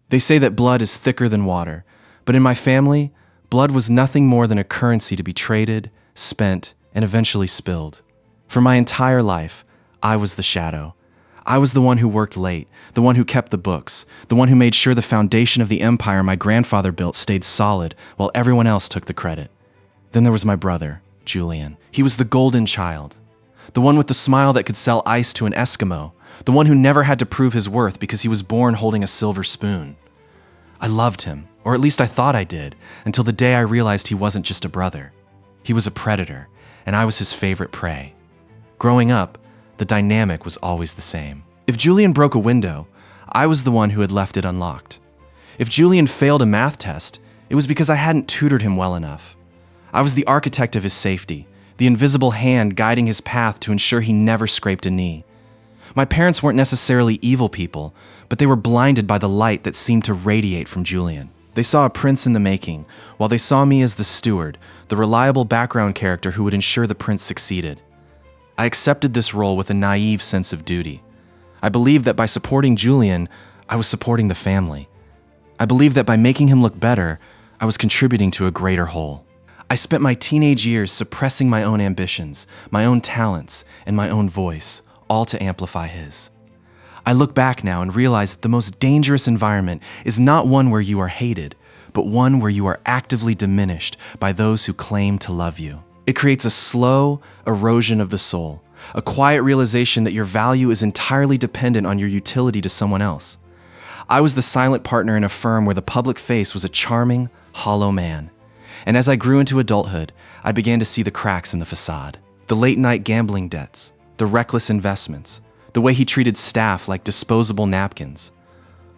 They say that blood is thicker than water, but in my family, blood was nothing more than a currency to be traded, spent, and eventually spilled. For my entire life, I was the shadow. I was the one who worked late, the one who kept the books, the one who made sure the foundation of the empire my grandfather built stayed solid while everyone else took the credit. Then there was my brother, Julian. He was the golden child, the one with the smile that could sell ice to an Eskimo, the one who never had to prove his worth because he was born holding a silver spoon. I loved him, or at least I thought I did, until the day I realized he wasn't just a brother. He was a predator, and I was his favorite prey. Growing up, the dynamic was always the same. If Julian broke a window, I was the one who had left it unlocked. If Julian failed a math test, it was because I hadn't tutored him well enough. I was the architect of his safety, the invisible hand guiding his path to ensure he never scraped a knee. My parents weren't necessarily evil people, but they were blinded by the light that seemed to radiate from Julian. They saw a prince in the making, while they saw me as the steward, the reliable background character who would ensure the prince succeeded. I accepted this role with a naive sense of duty. I believed that by supporting Julian, I was supporting the family. I believed that by making him look better, I was contributing to a greater whole. I spent my teenage years suppressing my own ambitions, my own talents, and my own voice, all to amplify his. I look back now and realize that the most dangerous environment is not one where you are hated, but one where you are actively diminished by those who claim to love you. It creates a slow erosion of the soul, a quiet realization that your value is entirely dependent on your utility to someone else. I was the silent partner in a firm where the public face was a charming, hollow man. And as I grew into adulthood, I began to see the cracks in the facade. The late-night gambling debts, the reckless investments, the way he treated staff like disposable napkins.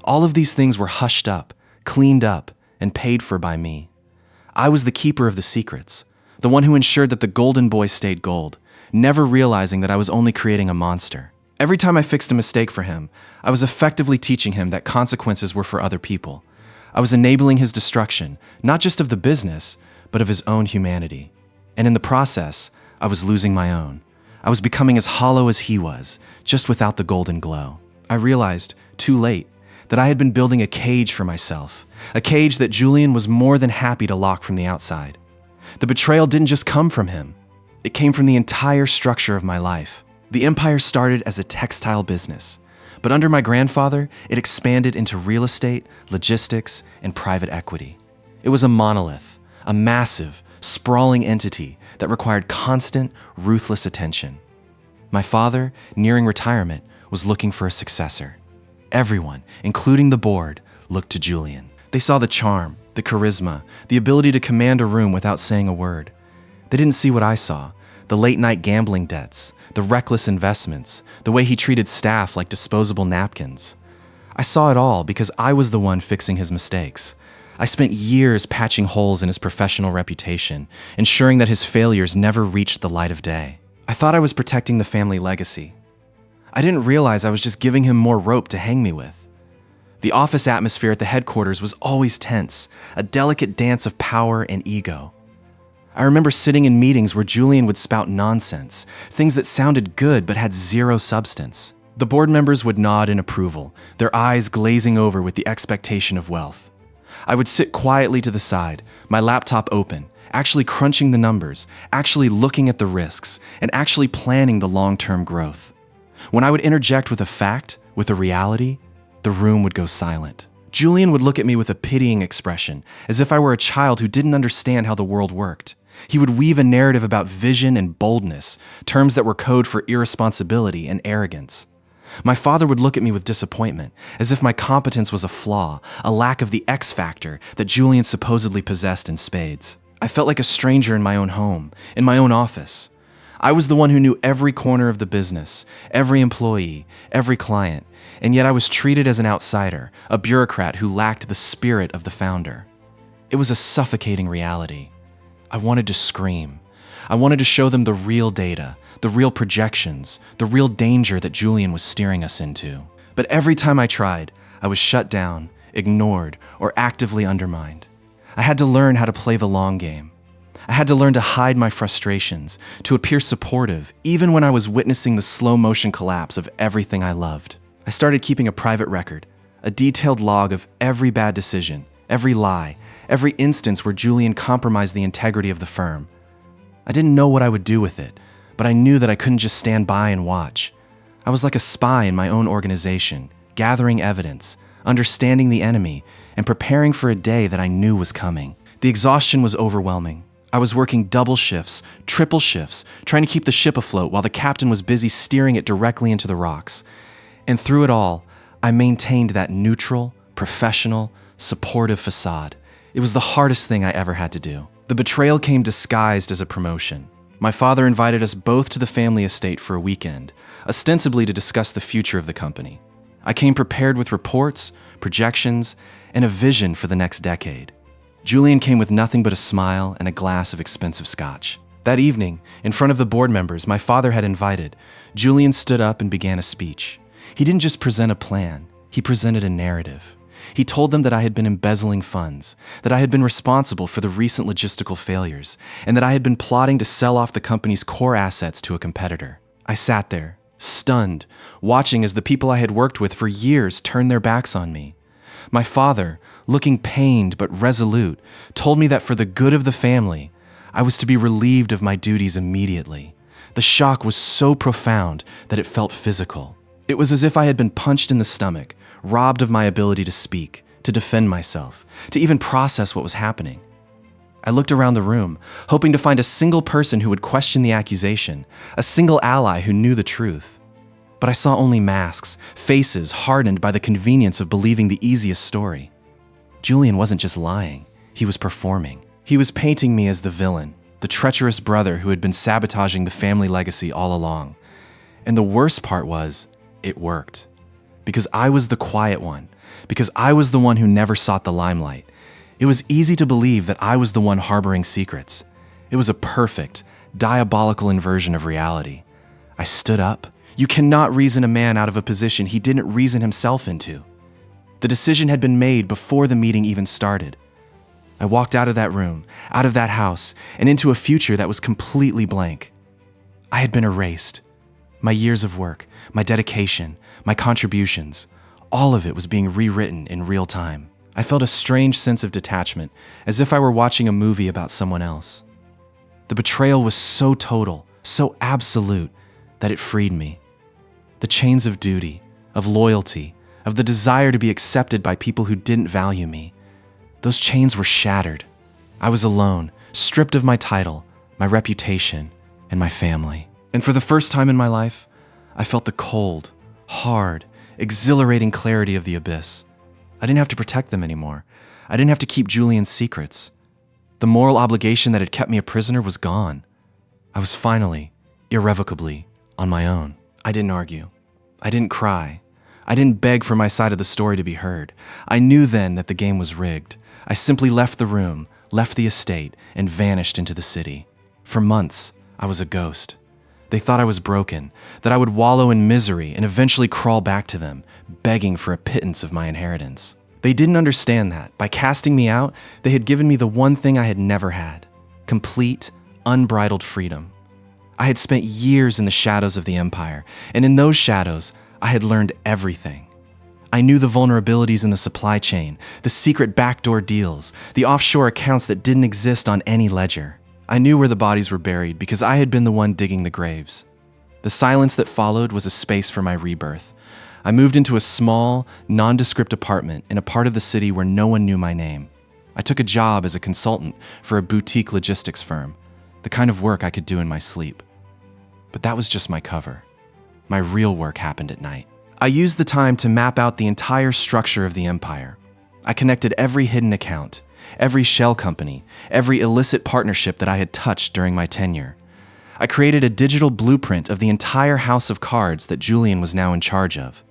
All of these things were hushed up, cleaned up, and paid for by me. I was the keeper of the secrets, the one who ensured that the golden boy stayed gold, never realizing that I was only creating a monster. Every time I fixed a mistake for him, I was effectively teaching him that consequences were for other people. I was enabling his destruction, not just of the business, but of his own humanity. And in the process, I was losing my own. I was becoming as hollow as he was, just without the golden glow. I realized, too late, that I had been building a cage for myself, a cage that Julian was more than happy to lock from the outside. The betrayal didn't just come from him. It came from the entire structure of my life. The empire started as a textile business, but under my grandfather, it expanded into real estate, logistics, and private equity. It was a monolith, a massive, sprawling entity that required constant, ruthless attention. My father, nearing retirement, was looking for a successor. Everyone, including the board, looked to Julian. They saw the charm, the charisma, the ability to command a room without saying a word. They didn't see what I saw, the late-night gambling debts, the reckless investments, the way he treated staff like disposable napkins. I saw it all because I was the one fixing his mistakes. I spent years patching holes in his professional reputation, ensuring that his failures never reached the light of day. I thought I was protecting the family legacy. I didn't realize I was just giving him more rope to hang me with. The office atmosphere at the headquarters was always tense, a delicate dance of power and ego. I remember sitting in meetings where Julian would spout nonsense, things that sounded good but had zero substance. The board members would nod in approval, their eyes glazing over with the expectation of wealth. I would sit quietly to the side, my laptop open, actually crunching the numbers, actually looking at the risks, and actually planning the long-term growth. When I would interject with a fact, with a reality, the room would go silent. Julian would look at me with a pitying expression, as if I were a child who didn't understand how the world worked. He would weave a narrative about vision and boldness, terms that were code for irresponsibility and arrogance. My father would look at me with disappointment, as if my competence was a flaw, a lack of the X factor that Julian supposedly possessed in spades. I felt like a stranger in my own home, in my own office. I was the one who knew every corner of the business, every employee, every client, and yet I was treated as an outsider, a bureaucrat who lacked the spirit of the founder. It was a suffocating reality. I wanted to scream. I wanted to show them the real data, the real projections, the real danger that Julian was steering us into. But every time I tried, I was shut down, ignored, or actively undermined. I had to learn how to play the long game. I had to learn to hide my frustrations, to appear supportive, even when I was witnessing the slow-motion collapse of everything I loved. I started keeping a private record, a detailed log of every bad decision, every lie, every instance where Julian compromised the integrity of the firm. I didn't know what I would do with it, but I knew that I couldn't just stand by and watch. I was like a spy in my own organization, gathering evidence, understanding the enemy, and preparing for a day that I knew was coming. The exhaustion was overwhelming. I was working double shifts, triple shifts, trying to keep the ship afloat while the captain was busy steering it directly into the rocks. And through it all, I maintained that neutral, professional, supportive facade. It was the hardest thing I ever had to do. The betrayal came disguised as a promotion. My father invited us both to the family estate for a weekend, ostensibly to discuss the future of the company. I came prepared with reports, projections, and a vision for the next decade. Julian came with nothing but a smile and a glass of expensive scotch. That evening, in front of the board members my father had invited, Julian stood up and began a speech. He didn't just present a plan, he presented a narrative. He told them that I had been embezzling funds, that I had been responsible for the recent logistical failures, and that I had been plotting to sell off the company's core assets to a competitor. I sat there, stunned, watching as the people I had worked with for years turned their backs on me. My father, looking pained but resolute, told me that for the good of the family, I was to be relieved of my duties immediately. The shock was so profound that it felt physical. It was as if I had been punched in the stomach, robbed of my ability to speak, to defend myself, to even process what was happening. I looked around the room, hoping to find a single person who would question the accusation, a single ally who knew the truth. But I saw only masks, faces hardened by the convenience of believing the easiest story. Julian wasn't just lying, he was performing. He was painting me as the villain, the treacherous brother who had been sabotaging the family legacy all along. And the worst part was, it worked. Because I was the quiet one, because I was the one who never sought the limelight. It was easy to believe that I was the one harboring secrets. It was a perfect, diabolical inversion of reality. I stood up. You cannot reason a man out of a position he didn't reason himself into. The decision had been made before the meeting even started. I walked out of that room, out of that house, and into a future that was completely blank. I had been erased. My years of work, my dedication, my contributions, all of it was being rewritten in real time. I felt a strange sense of detachment, as if I were watching a movie about someone else. The betrayal was so total, so absolute, that it freed me. The chains of duty, of loyalty, of the desire to be accepted by people who didn't value me, those chains were shattered. I was alone, stripped of my title, my reputation, and my family. And for the first time in my life, I felt the cold, hard, exhilarating clarity of the abyss. I didn't have to protect them anymore. I didn't have to keep Julian's secrets. The moral obligation that had kept me a prisoner was gone. I was finally, irrevocably, on my own. I didn't argue. I didn't cry. I didn't beg for my side of the story to be heard. I knew then that the game was rigged. I simply left the room, left the estate, and vanished into the city. For months, I was a ghost. They thought I was broken, that I would wallow in misery and eventually crawl back to them, begging for a pittance of my inheritance. They didn't understand that, by casting me out, they had given me the one thing I had never had: complete, unbridled freedom. I had spent years in the shadows of the empire, and in those shadows, I had learned everything. I knew the vulnerabilities in the supply chain, the secret backdoor deals, the offshore accounts that didn't exist on any ledger. I knew where the bodies were buried because I had been the one digging the graves. The silence that followed was a space for my rebirth. I moved into a small, nondescript apartment in a part of the city where no one knew my name. I took a job as a consultant for a boutique logistics firm, the kind of work I could do in my sleep. But that was just my cover. My real work happened at night. I used the time to map out the entire structure of the empire. I connected every hidden account, every shell company, every illicit partnership that I had touched during my tenure. I created a digital blueprint of the entire house of cards that Julian was now in charge of.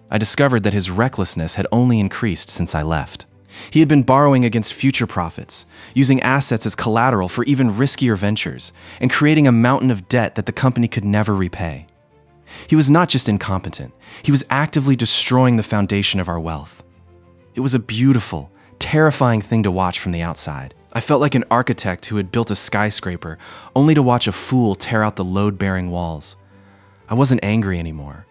I discovered that his recklessness had only increased since I left. He had been borrowing against future profits, using assets as collateral for even riskier ventures, and creating a mountain of debt that the company could never repay. He was not just incompetent, he was actively destroying the foundation of our wealth. It was a beautiful, terrifying thing to watch from the outside. I felt like an architect who had built a skyscraper only to watch a fool tear out the load-bearing walls. I wasn't angry anymore.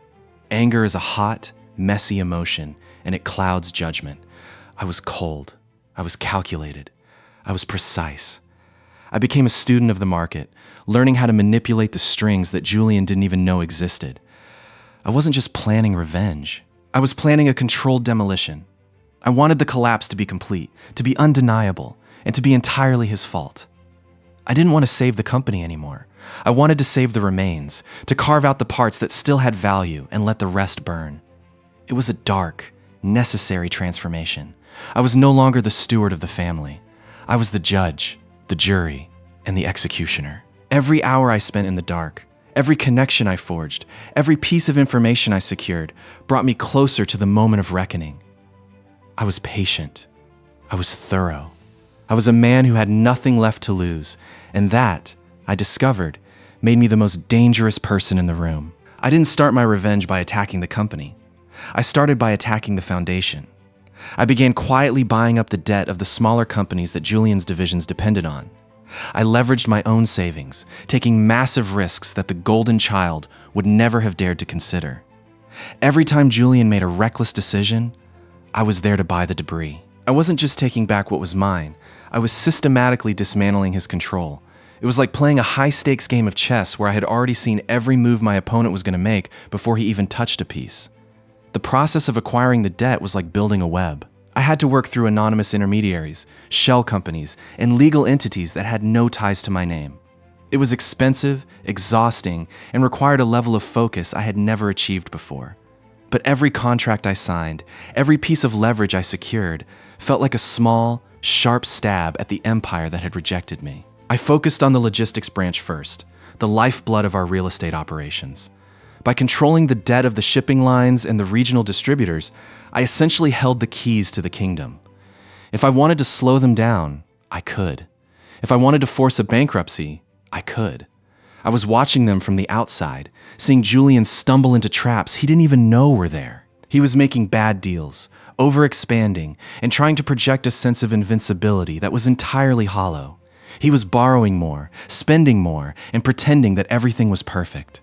Anger is a hot, messy emotion, and it clouds judgment. I was cold. I was calculated. I was precise. I became a student of the market, learning how to manipulate the strings that Julian didn't even know existed. I wasn't just planning revenge. I was planning a controlled demolition. I wanted the collapse to be complete, to be undeniable, and to be entirely his fault. I didn't want to save the company anymore. I wanted to save the remains, to carve out the parts that still had value and let the rest burn. It was a dark, necessary transformation. I was no longer the steward of the family. I was the judge, the jury, and the executioner. Every hour I spent in the dark, every connection I forged, every piece of information I secured brought me closer to the moment of reckoning. I was patient. I was thorough. I was a man who had nothing left to lose, and that, I discovered, made me the most dangerous person in the room. I didn't start my revenge by attacking the company. I started by attacking the foundation. I began quietly buying up the debt of the smaller companies that Julian's divisions depended on. I leveraged my own savings, taking massive risks that the golden child would never have dared to consider. Every time Julian made a reckless decision, I was there to buy the debris. I wasn't just taking back what was mine. I was systematically dismantling his control. It was like playing a high-stakes game of chess where I had already seen every move my opponent was going to make before he even touched a piece. The process of acquiring the debt was like building a web. I had to work through anonymous intermediaries, shell companies, and legal entities that had no ties to my name. It was expensive, exhausting, and required a level of focus I had never achieved before. But every contract I signed, every piece of leverage I secured, felt like a small, sharp stab at the empire that had rejected me. I focused on the logistics branch first, the lifeblood of our real estate operations. By controlling the debt of the shipping lines and the regional distributors, I essentially held the keys to the kingdom. If I wanted to slow them down, I could. If I wanted to force a bankruptcy, I could. I was watching them from the outside, seeing Julian stumble into traps he didn't even know were there. He was making bad deals, overexpanding, and trying to project a sense of invincibility that was entirely hollow. He was borrowing more, spending more, and pretending that everything was perfect.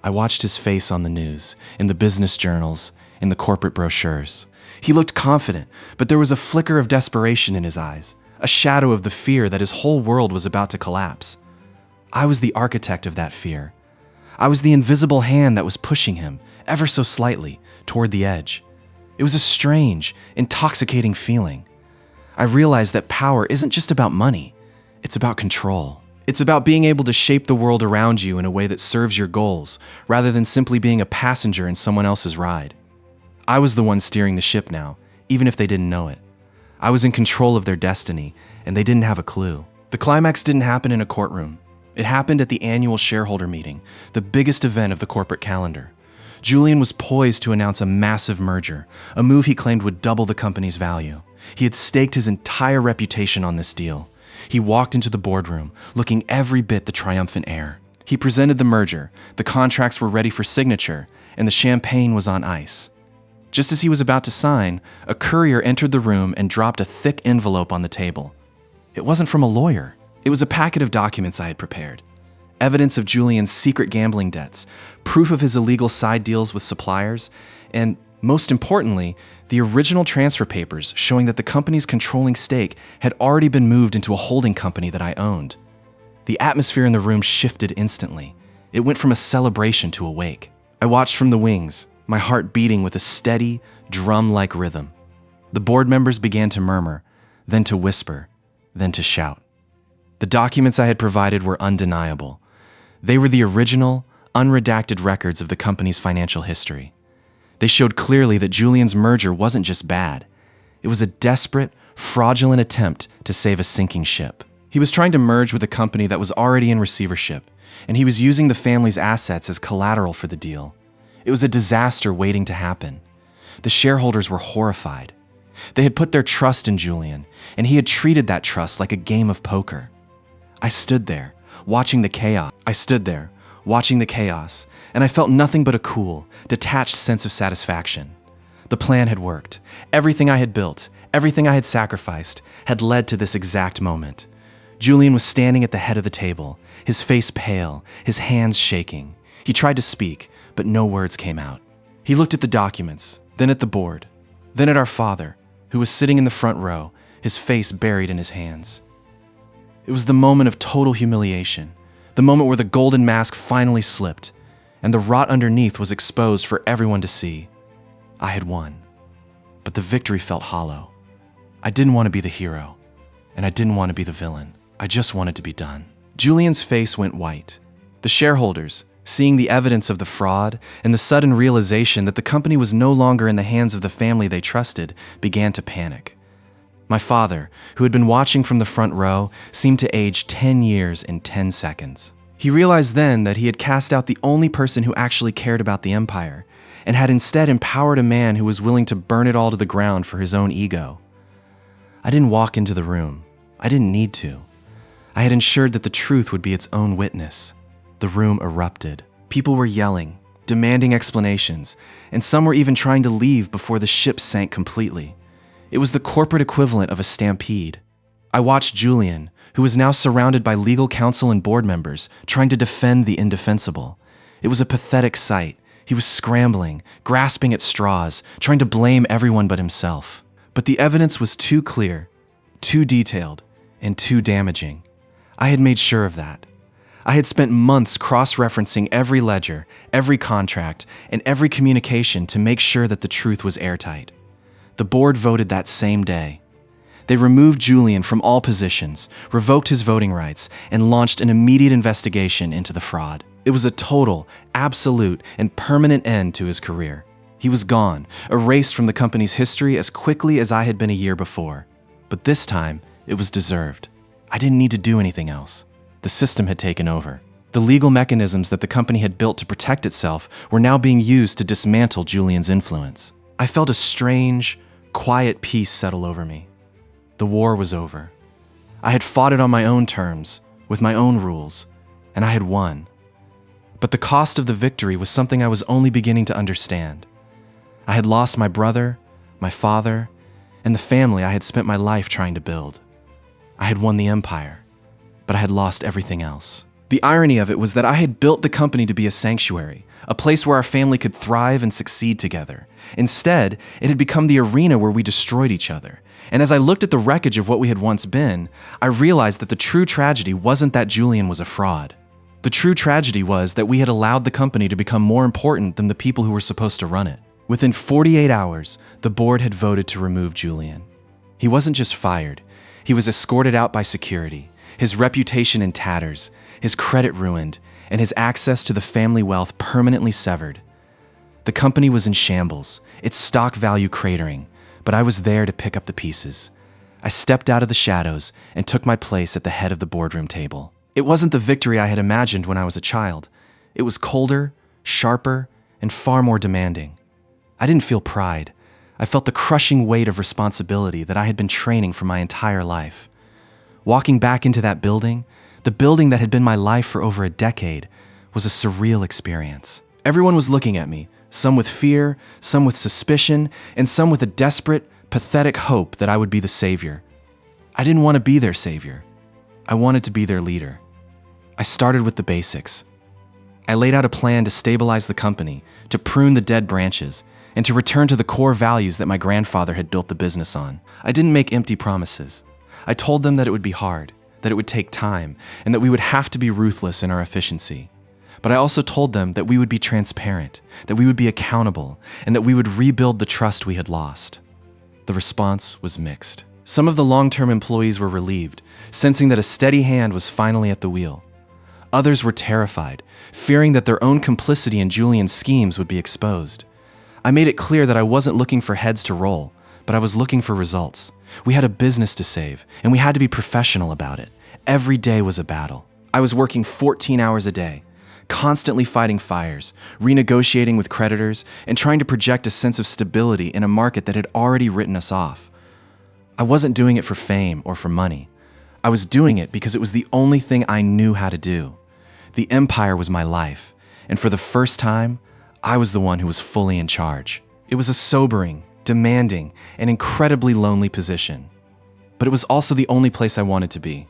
I watched his face on the news, in the business journals, in the corporate brochures. He looked confident, but there was a flicker of desperation in his eyes, a shadow of the fear that his whole world was about to collapse. I was the architect of that fear. I was the invisible hand that was pushing him, ever so slightly, toward the edge. It was a strange, intoxicating feeling. I realized that power isn't just about money. It's about control. It's about being able to shape the world around you in a way that serves your goals, rather than simply being a passenger in someone else's ride. I was the one steering the ship now, even if they didn't know it. I was in control of their destiny, and they didn't have a clue. The climax didn't happen in a courtroom. It happened at the annual shareholder meeting, the biggest event of the corporate calendar. Julian was poised to announce a massive merger, a move he claimed would double the company's value. He had staked his entire reputation on this deal. He walked into the boardroom, looking every bit the triumphant heir. He presented the merger, the contracts were ready for signature, and the champagne was on ice. Just as he was about to sign, a courier entered the room and dropped a thick envelope on the table. It wasn't from a lawyer. It was a packet of documents I had prepared. Evidence of Julian's secret gambling debts, proof of his illegal side deals with suppliers, and, most importantly, the original transfer papers showing that the company's controlling stake had already been moved into a holding company that I owned. The atmosphere in the room shifted instantly. It went from a celebration to a wake. I watched from the wings, my heart beating with a steady, drum-like rhythm. The board members began to murmur, then to whisper, then to shout. The documents I had provided were undeniable. They were the original, unredacted records of the company's financial history. They showed clearly that Julian's merger wasn't just bad. It was a desperate, fraudulent attempt to save a sinking ship. He was trying to merge with a company that was already in receivership, and he was using the family's assets as collateral for the deal. It was a disaster waiting to happen. The shareholders were horrified. They had put their trust in Julian, and he had treated that trust like a game of poker. I stood there, watching the chaos. And I felt nothing but a cool, detached sense of satisfaction. The plan had worked. Everything I had built, everything I had sacrificed, had led to this exact moment. Julian was standing at the head of the table, his face pale, his hands shaking. He tried to speak, but no words came out. He looked at the documents, then at the board, then at our father, who was sitting in the front row, his face buried in his hands. It was the moment of total humiliation, the moment where the golden mask finally slipped, and the rot underneath was exposed for everyone to see. I had won, but the victory felt hollow. I didn't want to be the hero, and I didn't want to be the villain. I just wanted to be done. Julian's face went white. The shareholders, seeing the evidence of the fraud and the sudden realization that the company was no longer in the hands of the family they trusted, began to panic. My father, who had been watching from the front row, seemed to age 10 years in 10 seconds. He realized then that he had cast out the only person who actually cared about the empire, and had instead empowered a man who was willing to burn it all to the ground for his own ego. I didn't walk into the room. I didn't need to. I had ensured that the truth would be its own witness. The room erupted. People were yelling, demanding explanations, and some were even trying to leave before the ship sank completely. It was the corporate equivalent of a stampede. I watched Julian, who was now surrounded by legal counsel and board members, trying to defend the indefensible. It was a pathetic sight. He was scrambling, grasping at straws, trying to blame everyone but himself. But the evidence was too clear, too detailed, and too damaging. I had made sure of that. I had spent months cross-referencing every ledger, every contract, and every communication to make sure that the truth was airtight. The board voted that same day. They removed Julian from all positions, revoked his voting rights, and launched an immediate investigation into the fraud. It was a total, absolute, and permanent end to his career. He was gone, erased from the company's history as quickly as I had been a year before. But this time, it was deserved. I didn't need to do anything else. The system had taken over. The legal mechanisms that the company had built to protect itself were now being used to dismantle Julian's influence. I felt a strange, quiet peace settle over me. The war was over. I had fought it on my own terms, with my own rules, and I had won. But the cost of the victory was something I was only beginning to understand. I had lost my brother, my father, and the family I had spent my life trying to build. I had won the empire, but I had lost everything else. The irony of it was that I had built the company to be a sanctuary, a place where our family could thrive and succeed together. Instead, it had become the arena where we destroyed each other. And as I looked at the wreckage of what we had once been, I realized that the true tragedy wasn't that Julian was a fraud. The true tragedy was that we had allowed the company to become more important than the people who were supposed to run it. Within 48 hours, the board had voted to remove Julian. He wasn't just fired. He was escorted out by security, his reputation in tatters, his credit ruined, and his access to the family wealth permanently severed. The company was in shambles, its stock value cratering, but I was there to pick up the pieces. I stepped out of the shadows and took my place at the head of the boardroom table. It wasn't the victory I had imagined when I was a child. It was colder, sharper, and far more demanding. I didn't feel pride. I felt the crushing weight of responsibility that I had been training for my entire life. Walking back into that building, the building that had been my life for over a decade, was a surreal experience. Everyone was looking at me, some with fear, some with suspicion, and some with a desperate, pathetic hope that I would be the savior. I didn't want to be their savior. I wanted to be their leader. I started with the basics. I laid out a plan to stabilize the company, to prune the dead branches, and to return to the core values that my grandfather had built the business on. I didn't make empty promises. I told them that it would be hard, that it would take time, and that we would have to be ruthless in our efficiency. But I also told them that we would be transparent, that we would be accountable, and that we would rebuild the trust we had lost. The response was mixed. Some of the long-term employees were relieved, sensing that a steady hand was finally at the wheel. Others were terrified, fearing that their own complicity in Julian's schemes would be exposed. I made it clear that I wasn't looking for heads to roll, but I was looking for results. We had a business to save, and we had to be professional about it. Every day was a battle. I was working 14 hours a day, constantly fighting fires, renegotiating with creditors, and trying to project a sense of stability in a market that had already written us off. I wasn't doing it for fame or for money. I was doing it because it was the only thing I knew how to do. The empire was my life, and for the first time, I was the one who was fully in charge. It was a sobering, demanding, and incredibly lonely position. But it was also the only place I wanted to be.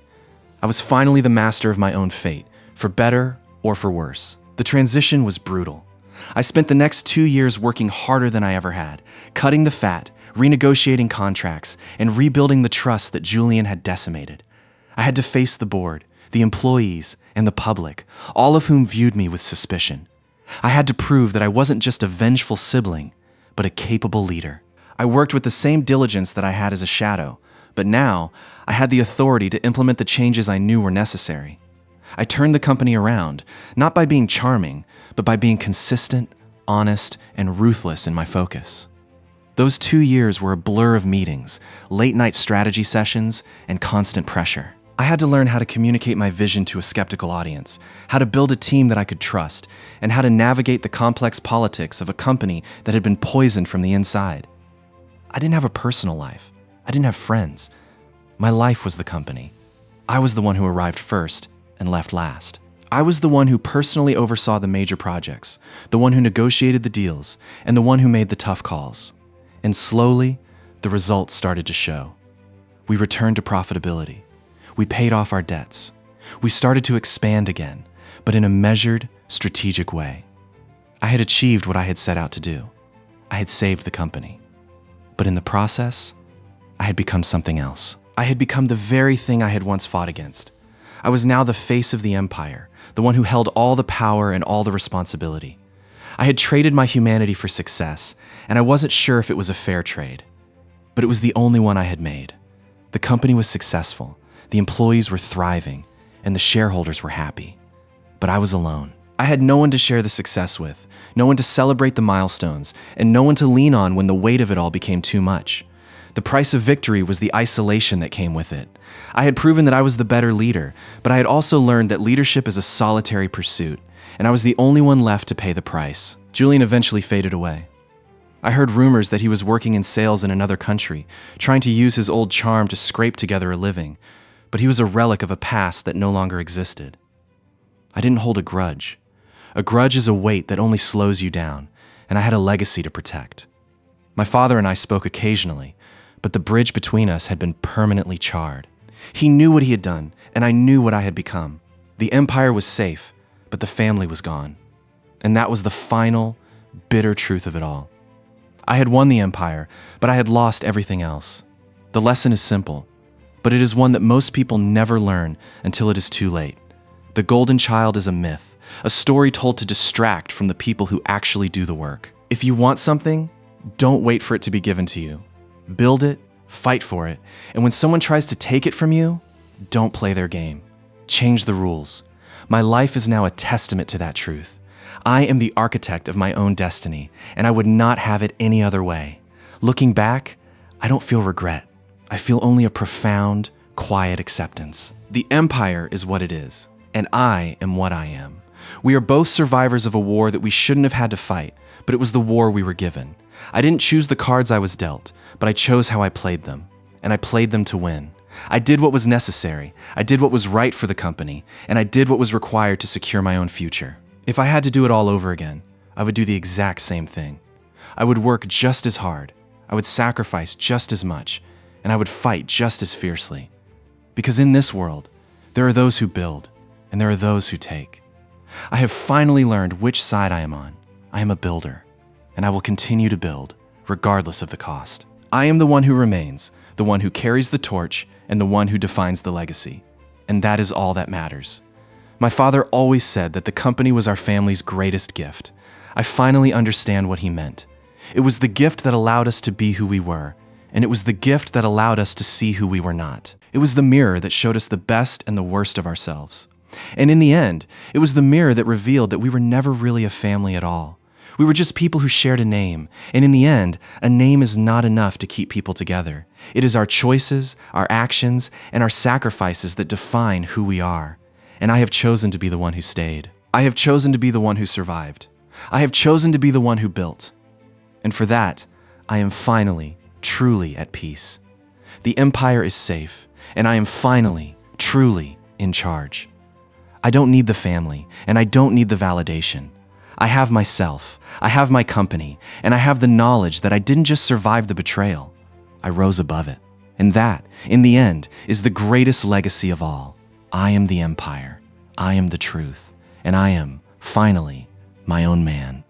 I was finally the master of my own fate, for better or for worse. The transition was brutal. I spent the next 2 years working harder than I ever had, cutting the fat, renegotiating contracts, and rebuilding the trust that Julian had decimated. I had to face the board, the employees, and the public, all of whom viewed me with suspicion. I had to prove that I wasn't just a vengeful sibling, but a capable leader. I worked with the same diligence that I had as a shadow, but now I had the authority to implement the changes I knew were necessary. I turned the company around, not by being charming, but by being consistent, honest, and ruthless in my focus. Those 2 years were a blur of meetings, late-night strategy sessions, and constant pressure. I had to learn how to communicate my vision to a skeptical audience, how to build a team that I could trust, and how to navigate the complex politics of a company that had been poisoned from the inside. I didn't have a personal life. I didn't have friends. My life was the company. I was the one who arrived first and left last. I was the one who personally oversaw the major projects, the one who negotiated the deals, and the one who made the tough calls. And slowly, the results started to show. We returned to profitability. We paid off our debts. We started to expand again, but in a measured, strategic way. I had achieved what I had set out to do. I had saved the company. But in the process, I had become something else. I had become the very thing I had once fought against. I was now the face of the empire, the one who held all the power and all the responsibility. I had traded my humanity for success, and I wasn't sure if it was a fair trade. But it was the only one I had made. The company was successful, the employees were thriving, and the shareholders were happy. But I was alone. I had no one to share the success with, no one to celebrate the milestones, and no one to lean on when the weight of it all became too much. The price of victory was the isolation that came with it. I had proven that I was the better leader, but I had also learned that leadership is a solitary pursuit, and I was the only one left to pay the price. Julian eventually faded away. I heard rumors that he was working in sales in another country, trying to use his old charm to scrape together a living, but he was a relic of a past that no longer existed. I didn't hold a grudge. A grudge is a weight that only slows you down, and I had a legacy to protect. My father and I spoke occasionally, but the bridge between us had been permanently charred. He knew what he had done, and I knew what I had become. The empire was safe, but the family was gone. And that was the final, bitter truth of it all. I had won the empire, but I had lost everything else. The lesson is simple, but it is one that most people never learn until it is too late. The golden child is a myth, a story told to distract from the people who actually do the work. If you want something, don't wait for it to be given to you. Build it, fight for it, and when someone tries to take it from you, don't play their game. Change the rules. My life is now a testament to that truth. I am the architect of my own destiny, and I would not have it any other way. Looking back, I don't feel regret. I feel only a profound, quiet acceptance. The empire is what it is, and I am what I am. We are both survivors of a war that we shouldn't have had to fight, but it was the war we were given. I didn't choose the cards I was dealt, but I chose how I played them, and I played them to win. I did what was necessary, I did what was right for the company, and I did what was required to secure my own future. If I had to do it all over again, I would do the exact same thing. I would work just as hard, I would sacrifice just as much, and I would fight just as fiercely. Because in this world, there are those who build, and there are those who take. I have finally learned which side I am on. I am a builder, and I will continue to build, regardless of the cost. I am the one who remains, the one who carries the torch, and the one who defines the legacy. And that is all that matters. My father always said that the company was our family's greatest gift. I finally understand what he meant. It was the gift that allowed us to be who we were, and it was the gift that allowed us to see who we were not. It was the mirror that showed us the best and the worst of ourselves. And in the end, it was the mirror that revealed that we were never really a family at all. We were just people who shared a name, and in the end, a name is not enough to keep people together. It is our choices, our actions, and our sacrifices that define who we are. And I have chosen to be the one who stayed. I have chosen to be the one who survived. I have chosen to be the one who built. And for that, I am finally, truly at peace. The empire is safe, and I am finally, truly in charge. I don't need the family, and I don't need the validation. I have myself, I have my company, and I have the knowledge that I didn't just survive the betrayal, I rose above it. And that, in the end, is the greatest legacy of all. I am the empire, I am the truth, and I am, finally, my own man.